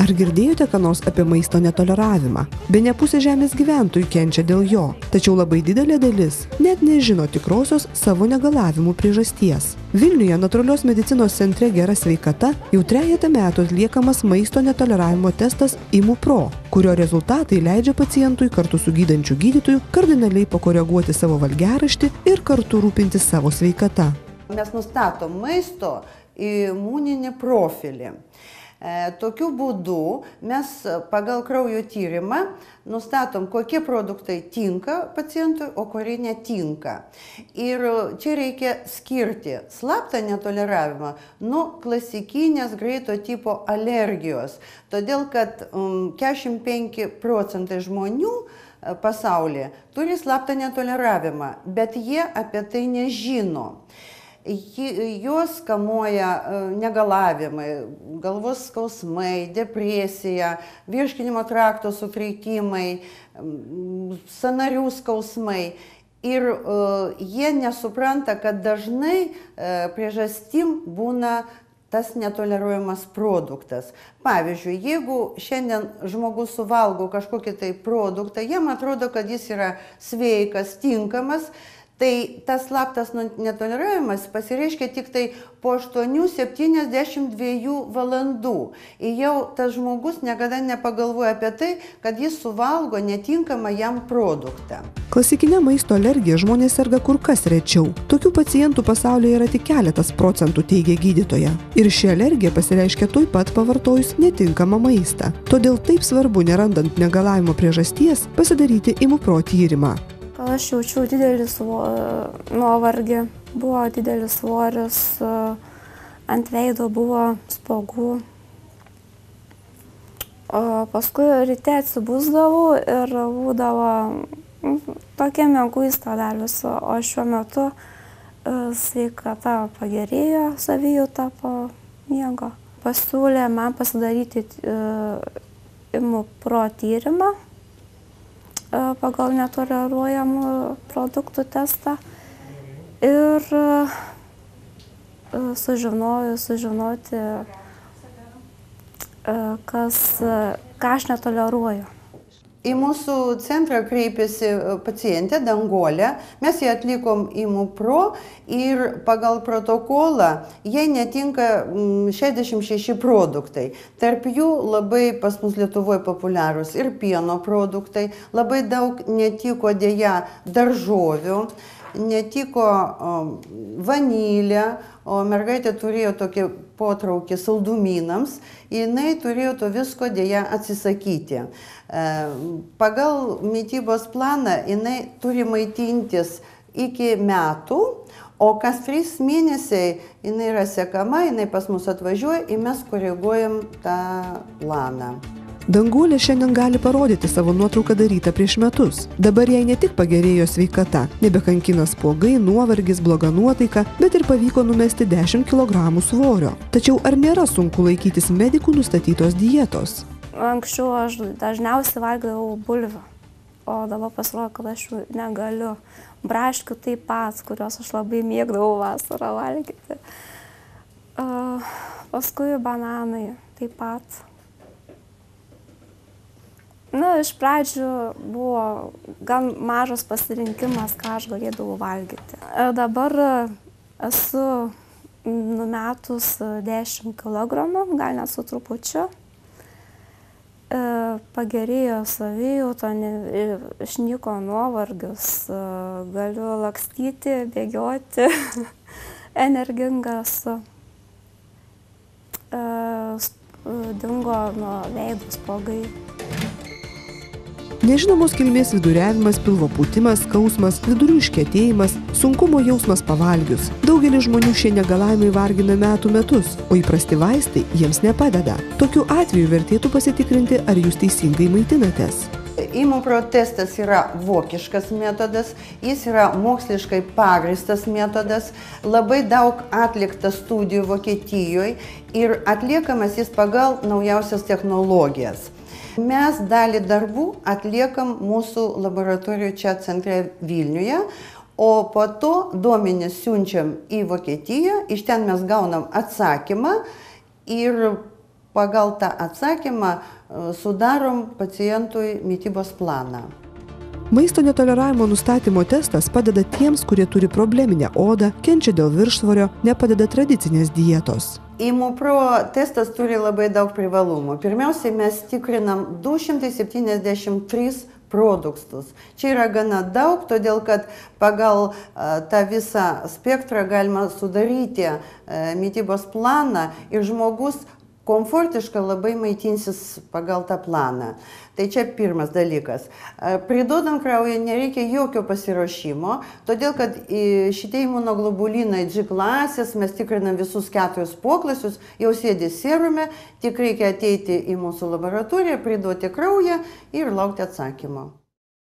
Ar girdėjote ką nors apie maisto netoleravimą? Bene pusė žemės gyventojų kenčia dėl jo, tačiau labai didelė dalis net nežino tikrosios savo negalavimų priežasties. Vilniuje natūralios medicinos centre Gera sveikata jau 3 metų atliekamas maisto netoleravimo testas IMUPRO, kurio rezultatai leidžia pacientui kartu su gydančiu gydytoju kardinaliai pakoreguoti savo valgiaraštį ir kartu rūpintis savo sveikata. Mes nustatom maisto imuninį profilį. Tokiu būdu mes pagal kraujo tyrimą nustatom, kokie produktai tinka pacientui, o kurie netinka. Ir čia reikia skirti slaptą netoleravimą nuo klasikinės greito tipo alergijos. Todėl, kad 45% žmonių pasaulyje turi slaptą netoleravimą, bet jie apie tai nežino. Juos kamuoja negalavimai, galvos skausmai, depresija, virškinimo trakto sutrikimai, sąnarių skausmai. Ir jie nesupranta, kad dažnai priežastim būna tas netoleruojamas produktas. Pavyzdžiui, jeigu šiandien žmogus suvalgo kažkokį tai produktą, jam atrodo, kad jis yra sveikas, tinkamas, tai tas slaptas netoleravimas pasireiškia tik tai po 8-72 valandų. Ir jau tas žmogus niekada nepagalvoja apie tai, kad jis suvalgo netinkamą jam produktą. Klasikinė maisto alergija žmonės serga kur kas rečiau. Tokių pacientų pasaulyje yra tik keletas procentų, teigia gydytoja. Ir ši alergija pasireiškia tuoj pat pavartojus netinkamą maistą. Todėl taip svarbu, nerandant negalavimo priežasties, pasidaryti IMUPRO tyrimą. Aš jaučiau didelį nuovargį, buvo didelis svoris, ant veido buvo spuogų. Paskui ryte atsibusdavau ir būdavo tokia mieguista dar viso, o šiuo metu sveikata pagerėjo, savijauta po miego. Pasiūlė man pasidaryti IMUPRO tyrimą pagal netoleruojamų produktų testą ir sužinoti, ką aš netoleruoju. Į mūsų centrą kreipėsi pacientė Danguolė, mes ją atlikom IMUPRO ir pagal protokolą jai netinka 66 produktai. Tarp jų labai pas mus Lietuvoje populiarūs ir pieno produktai, labai daug netiko dėja daržovių, netiko vanilė, o mergaitė turėjo tokį potraukį saldumynams, jinai turėjo to visko dėja atsisakyti. Pagal mitybos planą jinai turi maitintis iki metų, o kas 3 mėnesiai jinai yra sekama, jinai pas mus atvažiuoja ir mes koreguojam tą planą. Danguolė šiandien gali parodyti savo nuotrauką darytą prieš metus. Dabar jai ne tik pagerėjo sveikata, nebekankina spuogai, nuovargis, bloga nuotaika, bet ir pavyko numesti 10 kg svorio. Tačiau ar nėra sunku laikytis medikų nustatytos dietos? Anksčiau aš dažniausiai valgydavau bulvių, o dabar pasirodo, kad aš negaliu. Braškių taip pat, kuriuos aš labai mėgdavau vasarą valgyti. Paskui bananai taip pat. Iš pradžių buvo gan mažas pasirinkimas, ką aš galėdavau valgyti. Dabar esu numetus 10 kg, gal net su trupučiu. Pagerėjo savijauta, išnyko nuovargis, galiu lakstyti, bėgioti, energingas, dingo nuo veido spuogai. Nežinomos kilmės viduriavimas, pilvo pūtimas, skausmas, vidurių iškietėjimas, sunkumo jausmas pavalgius. Daugelį žmonių šie negalavimai vargina metų metus, o įprasti vaistai jiems nepadeda. Tokiu atveju vertėtų pasitikrinti, ar jūs teisingai maitinatės. IMUPRO testas yra vokiškas metodas, jis yra moksliškai pagrįstas metodas, labai daug atlikta studijų Vokietijoje ir atliekamas jis pagal naujausias technologijas. Mes dalį darbų atliekam mūsų laboratorijoje čia centre Vilniuje, o po to duomenis siunčiam į Vokietiją, iš ten mes gaunam atsakymą ir pagal tą atsakymą sudarom pacientui mitybos planą. Maisto netoleravimo nustatymo testas padeda tiems, kurie turi probleminę odą, kenčia dėl viršsvorio, nepadeda tradicinės dietos. ImuPro testas turi labai daug privalumų. Pirmiausiai mes tikrinam 273 produktus. Čia yra gana daug, todėl kad pagal tą visą spektrą galima sudaryti mitybos planą ir žmogus komfortiškai labai maitinsis pagal tą planą. Tai čia pirmas dalykas. Pridodant kraują nereikia jokio pasiruošimo, todėl kad šitie imunoglobulinai G klasės, mes tikrinam visus 4 poklasius, jau sėdi serume, tik reikia ateiti į mūsų laboratoriją, priduoti kraują ir laukti atsakymo.